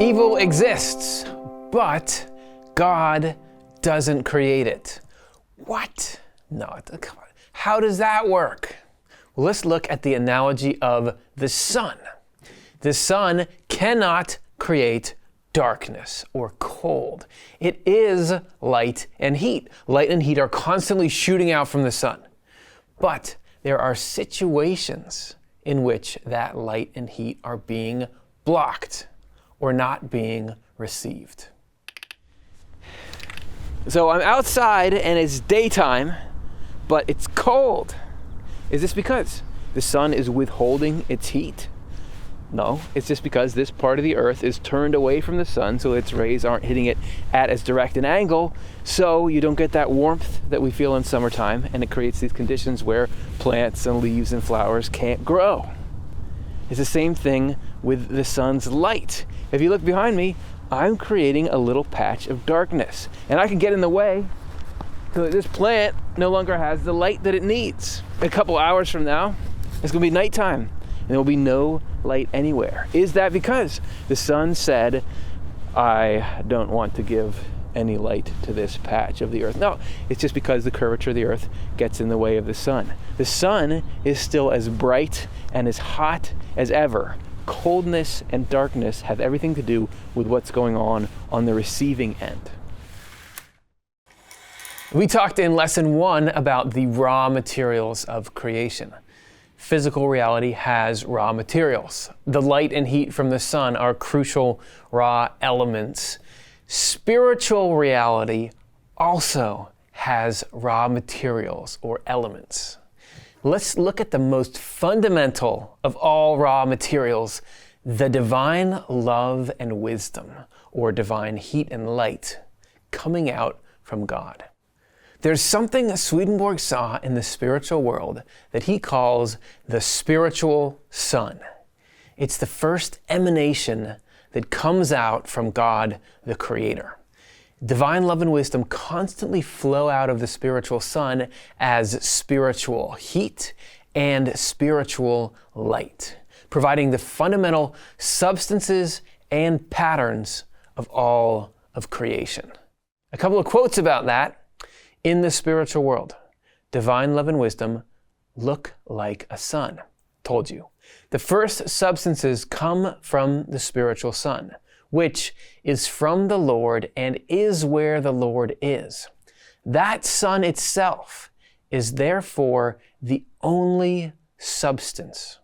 Evil exists, but God doesn't create it. What? No, come on. How does that work? Well, let's look at the analogy of the sun. The sun cannot create darkness or cold. It is light and heat. Light and heat are constantly shooting out from the sun. But there are situations in which that light and heat are being blocked or not being received. So I'm outside and it's daytime, but it's cold. Is this because the sun is withholding its heat? No, it's just because this part of the earth is turned away from the sun, so its rays aren't hitting it at as direct an angle, so you don't get that warmth that we feel in summertime, and it creates these conditions where plants and leaves and flowers can't grow. It's the same thing with the sun's light. If you look behind me, I'm creating a little patch of darkness, and I can get in the way so that this plant no longer has the light that it needs. A couple hours from now, it's gonna be nighttime, and there will be no light anywhere. Is that because the sun said, I don't want to give any light to this patch of the earth? No, it's just because the curvature of the earth gets in the way of the sun. The sun is still as bright and as hot as ever. Coldness and darkness have everything to do with what's going on the receiving end. We talked in lesson 1 about the raw materials of creation. Physical reality has raw materials. The light and heat from the sun are crucial raw elements. Spiritual reality also has raw materials or elements. Let's look at the most fundamental of all raw materials, the divine love and wisdom, or divine heat and light, coming out from God. There's something Swedenborg saw in the spiritual world that he calls the spiritual sun. It's the first emanation that comes out from God, the Creator. Divine love and wisdom constantly flow out of the spiritual sun as spiritual heat and spiritual light, providing the fundamental substances and patterns of all of creation. A couple of quotes about that. In the spiritual world, divine love and wisdom look like a sun. Told you. The first substances come from the spiritual sun, which is from the Lord and is where the Lord is. That sun itself is therefore the only substance.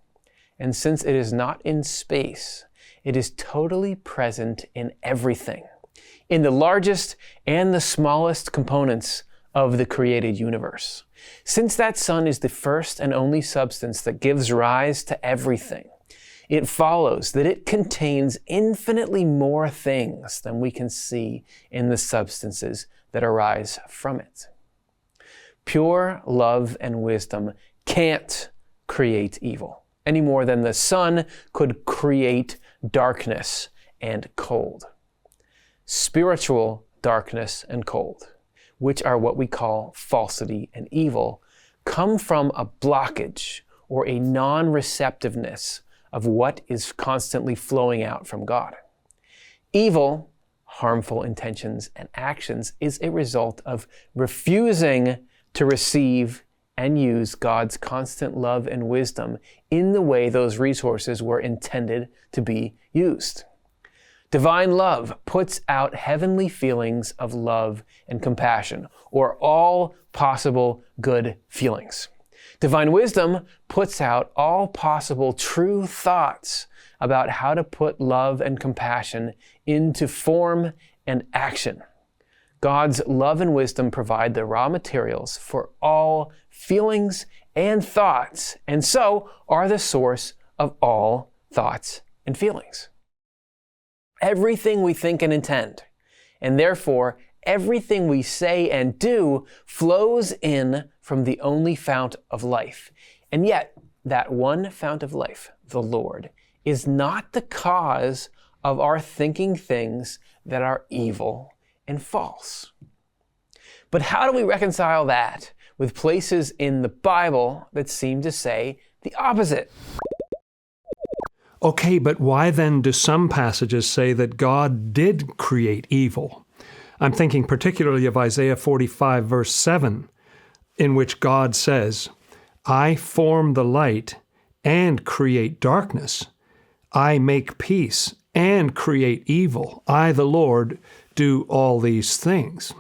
And since it is not in space, it is totally present in everything, in the largest and the smallest components of the created universe. Since that sun is the first and only substance that gives rise to everything, it follows that it contains infinitely more things than we can see in the substances that arise from it. Pure love and wisdom can't create evil any more than the sun could create darkness and cold. Spiritual darkness and cold, which are what we call falsity and evil, come from a blockage or a non-receptiveness of what is constantly flowing out from God. Evil, harmful intentions and actions is a result of refusing to receive and use God's constant love and wisdom in the way those resources were intended to be used. Divine love puts out heavenly feelings of love and compassion, or all possible good feelings. Divine wisdom puts out all possible true thoughts about how to put love and compassion into form and action. God's love and wisdom provide the raw materials for all feelings and thoughts, and so are the source of all thoughts and feelings. Everything we think and intend, and therefore everything we say and do, flows in from the only fount of life. And yet, that one fount of life, the Lord, is not the cause of our thinking things that are evil and false. But how do we reconcile that with places in the Bible that seem to say the opposite? Okay, but why then do some passages say that God did create evil? I'm thinking particularly of Isaiah 45, verse 7, in which God says, I form the light and create darkness. I make peace and create evil. I, the Lord, do all these things.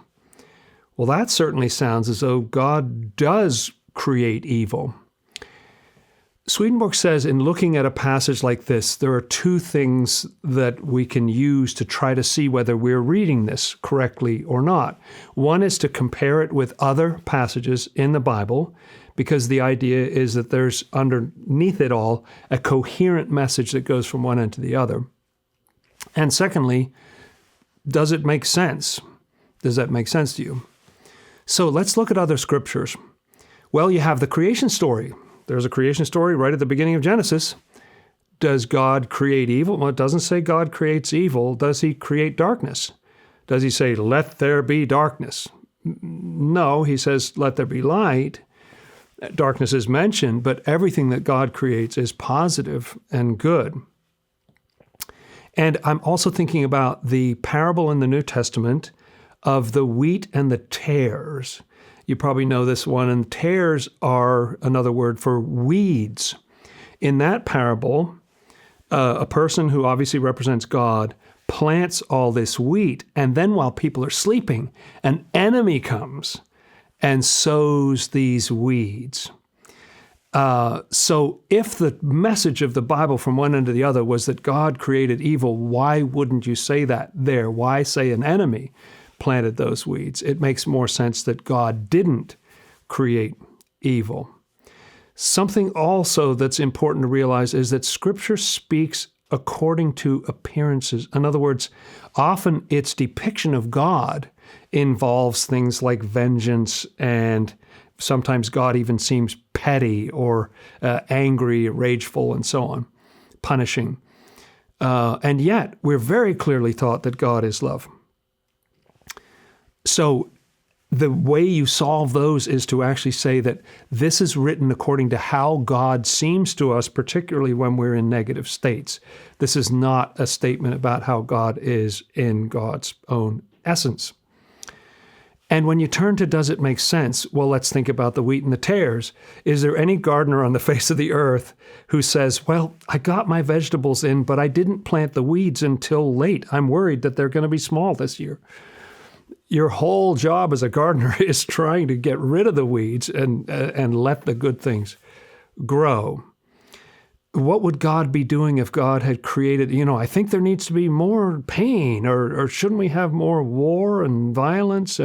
Well, that certainly sounds as though God does create evil. Swedenborg says in looking at a passage like this, there are two things that we can use to try to see whether we're reading this correctly or not. One is to compare it with other passages in the Bible, because the idea is that there's underneath it all a coherent message that goes from one end to the other. And secondly, does it make sense? Does that make sense to you? So let's look at other scriptures. Well, you have the creation story. There's a creation story right at the beginning of Genesis. Does God create evil? Well, it doesn't say God creates evil. Does he create darkness? Does he say, let there be darkness? No, he says, let there be light. Darkness is mentioned, but everything that God creates is positive and good. And I'm also thinking about the parable in the New Testament of the wheat and the tares. You probably know this one, and tares are another word for weeds. In that parable, a person who obviously represents God plants all this wheat, and then while people are sleeping, an enemy comes and sows these weeds. So if the message of the Bible from one end to the other was that God created evil, why wouldn't you say that there? Why say an enemy planted those weeds? It makes more sense that God didn't create evil. Something also that's important to realize is that Scripture speaks according to appearances. In other words, often its depiction of God involves things like vengeance, and sometimes God even seems petty or angry, rageful, and so on, punishing. And yet, we're very clearly taught that God is love. So the way you solve those is to actually say that this is written according to how God seems to us, particularly when we're in negative states. This is not a statement about how God is in God's own essence. And when you turn to does it make sense, well, let's think about the wheat and the tares. Is there any gardener on the face of the earth who says, well, I got my vegetables in, but I didn't plant the weeds until late. I'm worried that they're going to be small this year. Your whole job as a gardener is trying to get rid of the weeds and let the good things grow. What would God be doing if God had created, I think there needs to be more pain, or shouldn't we have more war and violence?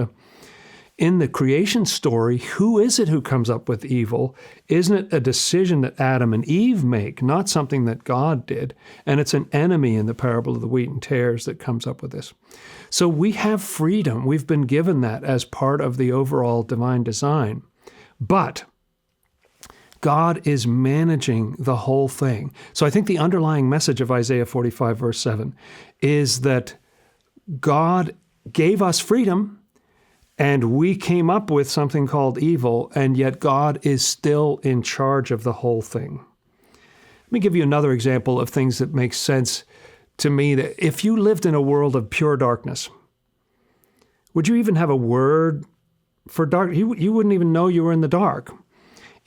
In the creation story, who is it who comes up with evil? Isn't it a decision that Adam and Eve make, not something that God did? And it's an enemy in the parable of the wheat and tares that comes up with this. So we have freedom. We've been given that as part of the overall divine design. But God is managing the whole thing. So I think the underlying message of Isaiah 45, verse 7, is that God gave us freedom, and we came up with something called evil, and yet God is still in charge of the whole thing. Let me give you another example of things that make sense to me. That if you lived in a world of pure darkness, would you even have a word for dark? You wouldn't even know you were in the dark.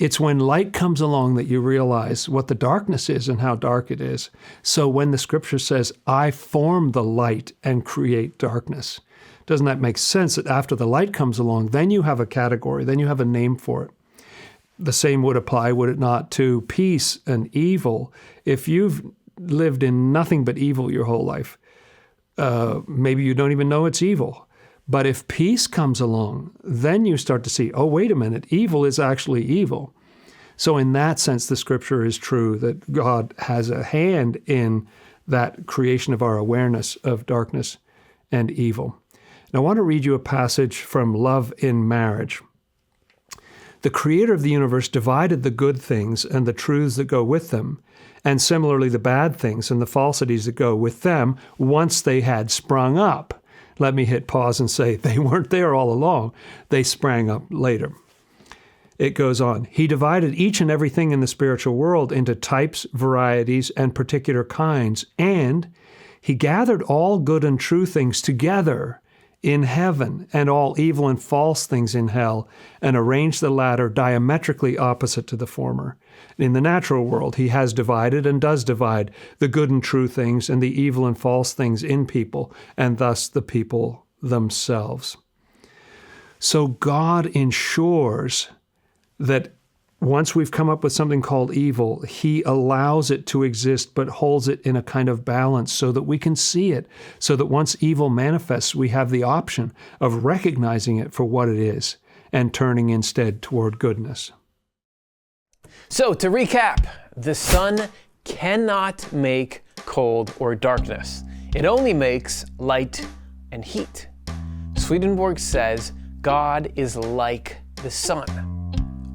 It's when light comes along that you realize what the darkness is and how dark it is. So when the Scripture says, I form the light and create darkness, doesn't that make sense that after the light comes along, then you have a category, then you have a name for it? The same would apply, would it not, to peace and evil? If you've lived in nothing but evil your whole life, maybe you don't even know it's evil. But if peace comes along, then you start to see, oh, wait a minute, evil is actually evil. So in that sense, the Scripture is true, that God has a hand in that creation of our awareness of darkness and evil. And I want to read you a passage from Love in Marriage. The Creator of the universe divided the good things and the truths that go with them, and similarly the bad things and the falsities that go with them once they had sprung up. Let me hit pause and say they weren't there all along. They sprang up later. It goes on. He divided each and everything in the spiritual world into types, varieties, and particular kinds, and he gathered all good and true things together in heaven and all evil and false things in hell, and arranged the latter diametrically opposite to the former. In the natural world, he has divided and does divide the good and true things and the evil and false things in people, and thus the people themselves. So God ensures that once we've come up with something called evil, he allows it to exist but holds it in a kind of balance so that we can see it, so that once evil manifests, we have the option of recognizing it for what it is and turning instead toward goodness. So to recap, the sun cannot make cold or darkness. It only makes light and heat. Swedenborg says God is like the sun,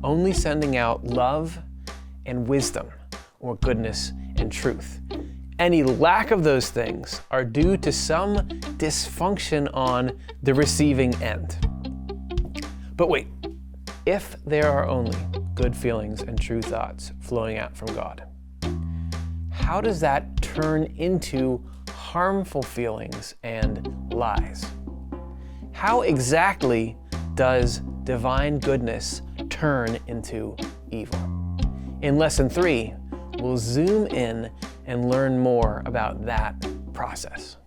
only sending out love and wisdom, or goodness and truth. Any lack of those things are due to some dysfunction on the receiving end. But wait, if there are only good feelings and true thoughts flowing out from God, how does that turn into harmful feelings and lies? How exactly does divine goodness turn into evil? In Lesson 3, we'll zoom in and learn more about that process.